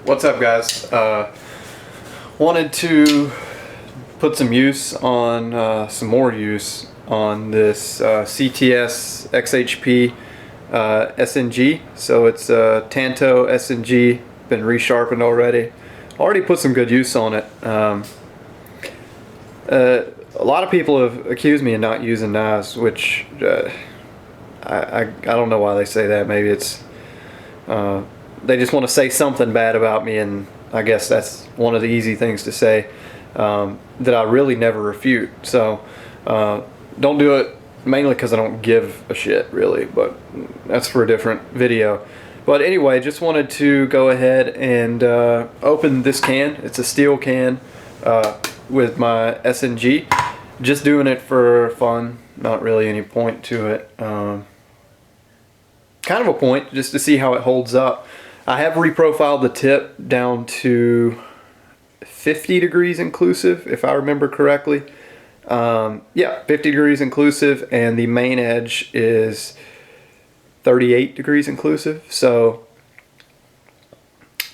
What's up, guys? Wanted to put some use on some more use on this CTS XHP SNG. So it's Tanto SNG, been resharpened already. Already put some good use on it. A lot of people have accused me of not using knives, which I don't know why they say that. Maybe it's they just want to say something bad about me, and I guess that's one of the easy things to say that I really never refute. So don't do it, mainly because I don't give a shit really, but that's for a different video. But anyway, just wanted to go ahead and open this can. It's a steel can with my SNG. Just doing it for fun, not really any point to it. Kind of a point, just to see how it holds up. I have reprofiled the tip down to 50 degrees inclusive, if I remember correctly. Yeah, 50 degrees inclusive, and the main edge is 38 degrees inclusive. So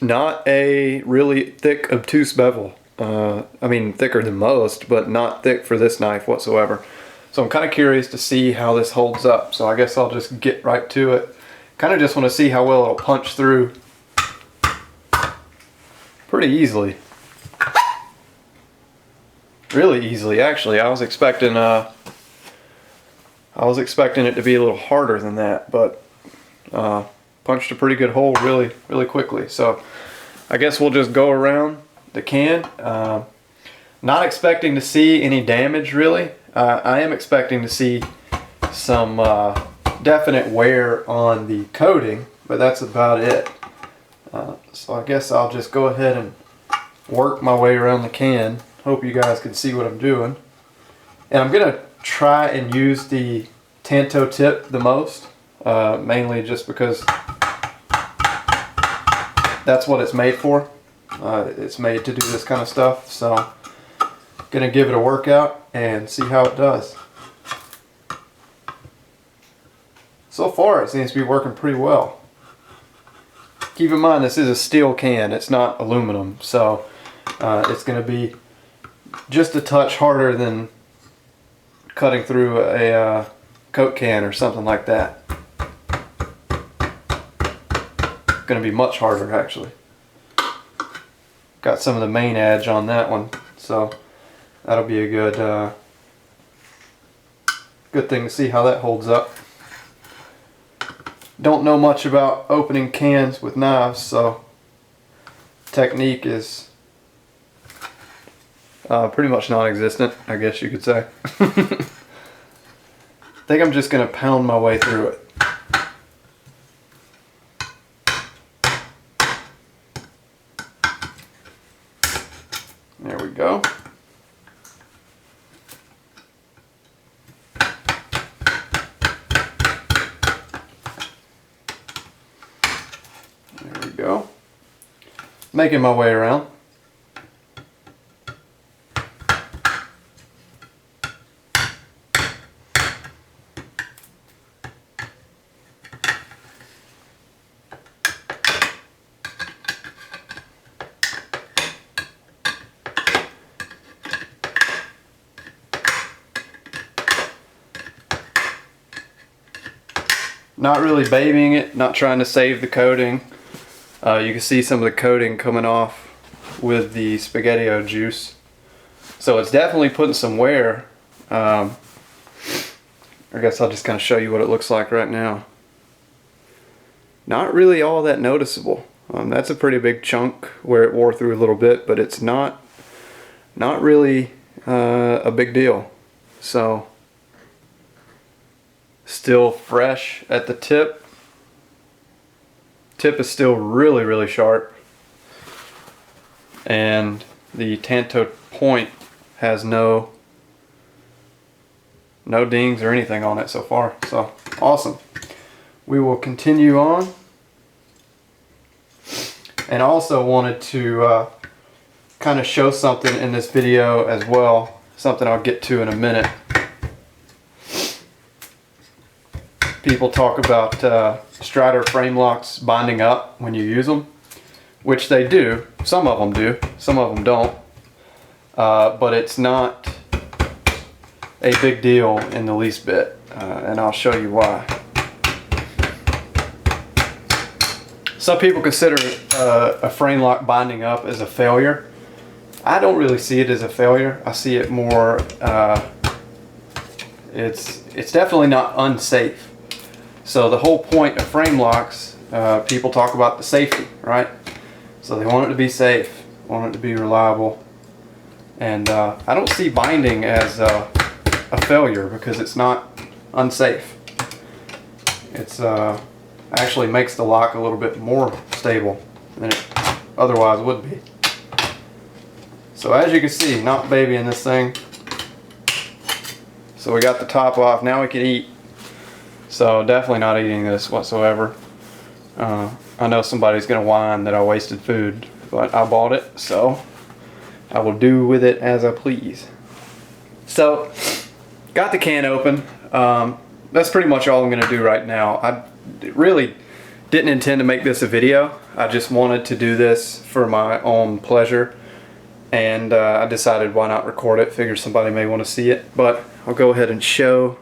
not a really thick, obtuse bevel. I mean, thicker than most, but not thick for this knife whatsoever. So I'm kind of curious to see how this holds up. So I guess I'll just get right to it. Kind of just want to see how well it'll punch through pretty easily. Really easily, actually. I was expecting it to be a little harder than that, but punched a pretty good hole really quickly. So I guess we'll just go around the can. Not expecting to see any damage really. I am expecting to see some definite wear on the coating, but that's about it. So I guess I'll just go ahead and work my way around the can. Hope you guys can see what I'm doing. And I'm gonna try and use the Tanto tip the most, mainly just because that's what it's made for. It's made to do this kind of stuff, so gonna give it a workout and see how it does. So far it seems to be working pretty well. Keep in mind this is a steel can, it's not aluminum, so it's gonna be just a touch harder than cutting through a Coke can or something like that. Gonna be much harder actually. Got some of the main edge on that one, so that'll be a good thing to see how that holds up. Don't know much about opening cans with knives, so technique is pretty much non-existent, I guess you could say. I think I'm just gonna pound my way through it. There we go. There we go. Making my way around. Not really babying it, not trying to save the coating. You can see some of the coating coming off with the Spaghetti-O juice. So it's definitely putting some wear. I guess I'll just kind of show you what it looks like right now. Not really all that noticeable. That's a pretty big chunk where it wore through a little bit, but it's not really a big deal. So still fresh at the tip. Tip is still really sharp, and the Tanto point has no dings or anything on it so far. So awesome. We will continue on, and I also wanted to kind of show something in this video as well, something I'll get to in a minute. People talk about Strider frame locks binding up when you use them. which they do. Some of them do, some of them don't. But it's not a big deal in the least bit, and I'll show you why. Some people consider a frame lock binding up as a failure. I don't really see it as a failure. I see it more, it's definitely not unsafe. So the whole point of frame locks, people talk about the safety, right? So they want it to be safe, want it to be reliable. And I don't see binding as a failure because it's not unsafe. It's actually makes the lock a little bit more stable than it otherwise would be. So as you can see, not babying this thing. So we got the top off. Now we can eat. So definitely not eating this whatsoever. I know somebody's gonna whine that I wasted food, but I bought it, so I will do with it as I please. So got the can open. That's pretty much all I'm gonna do right now. I really didn't intend to make this a video. I just wanted to do this for my own pleasure, and I decided why not record it. Figured somebody may want to see it, but I'll go ahead and show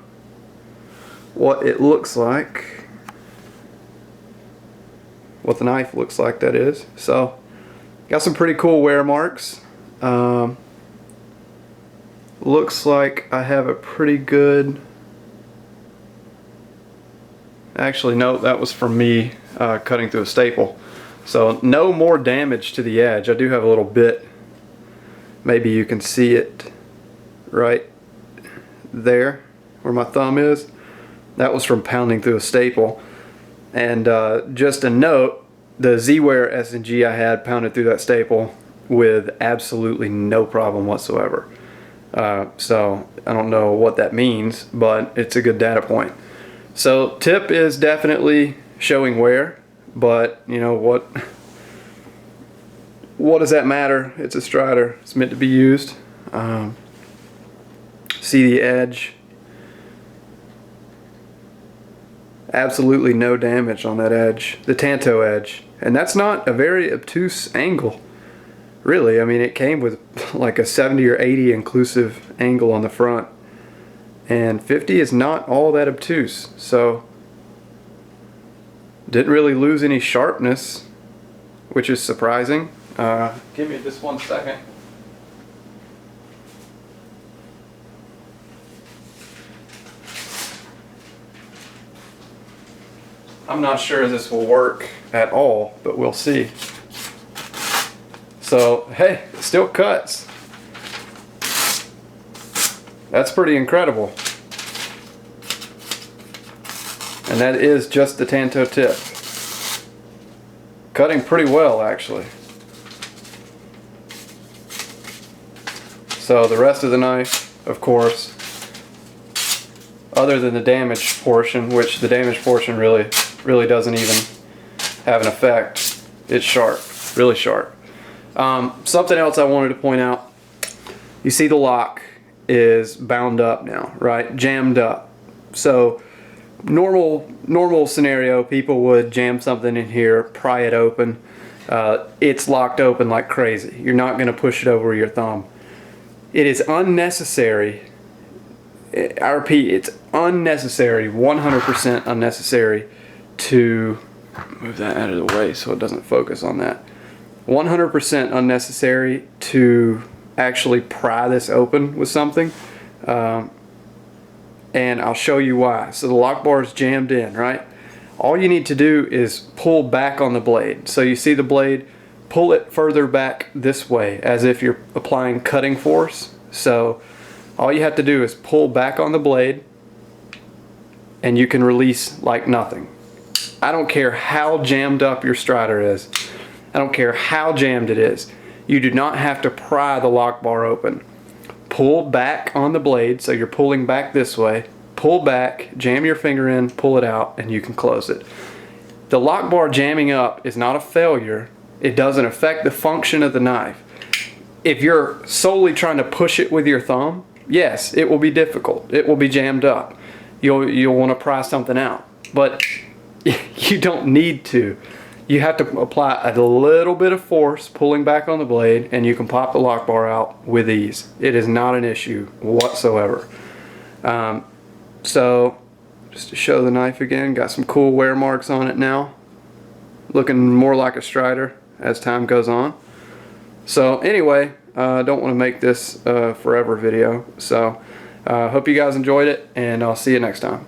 what it looks like, what the knife looks like, that is. So got some pretty cool wear marks. Looks like I have a pretty good, actually no, that was from me cutting through a staple. So no more damage to the edge. I do have a little bit, maybe you can see it right there where my thumb is. That was from pounding through a staple. And just a note, the Z-Wear SNG I had pounded through that staple with absolutely no problem whatsoever. So I don't know what that means, but it's a good data point. So tip is definitely showing wear, but you know what does that matter? It's a Strider. It's meant to be used. See the edge? Absolutely no damage on that edge, the Tanto edge, and that's not a very obtuse angle, really. I mean, it came with like a 70 or 80 inclusive angle on the front, and 50 is not all that obtuse, so didn't really lose any sharpness, which is surprising. Give me just 1 second. I'm not sure this will work at all, but we'll see. So, hey, it still cuts. That's pretty incredible. And that is just the Tanto tip. Cutting pretty well, actually. So the rest of the knife, of course, other than the damaged portion, which the damaged portion really doesn't even have an effect. It's sharp, really sharp. Something else I wanted to point out, you see the lock is bound up now, right? Jammed up. So normal scenario, people would jam something in here, pry it open. It's locked open like crazy. You're not going to push it over your thumb. It is unnecessary. I repeat, it's unnecessary, 100% unnecessary to move that out of the way so it doesn't focus on that. 100% unnecessary to actually pry this open with something, and I'll show you why. So the lock bar is jammed in, right? All you need to do is pull back on the blade. So you see the blade, pull it further back this way as if you're applying cutting force. So all you have to do is pull back on the blade and you can release like nothing. I don't care how jammed up your Strider is. I don't care how jammed it is. You do not have to pry the lock bar open. Pull back on the blade, so you're pulling back this way. Pull back, jam your finger in, pull it out, and you can close it. The lock bar jamming up is not a failure. It doesn't affect the function of the knife. If you're solely trying to push it with your thumb, yes, it will be difficult. It will be jammed up. You'll want to pry something out. But you don't need to. You have to apply a little bit of force pulling back on the blade, and you can pop the lock bar out with ease. It is not an issue whatsoever. So just to show the knife again, got some cool wear marks on it now, looking more like a Strider as time goes on. So anyway, I don't want to make this a forever video, so hope you guys enjoyed it, and I'll see you next time.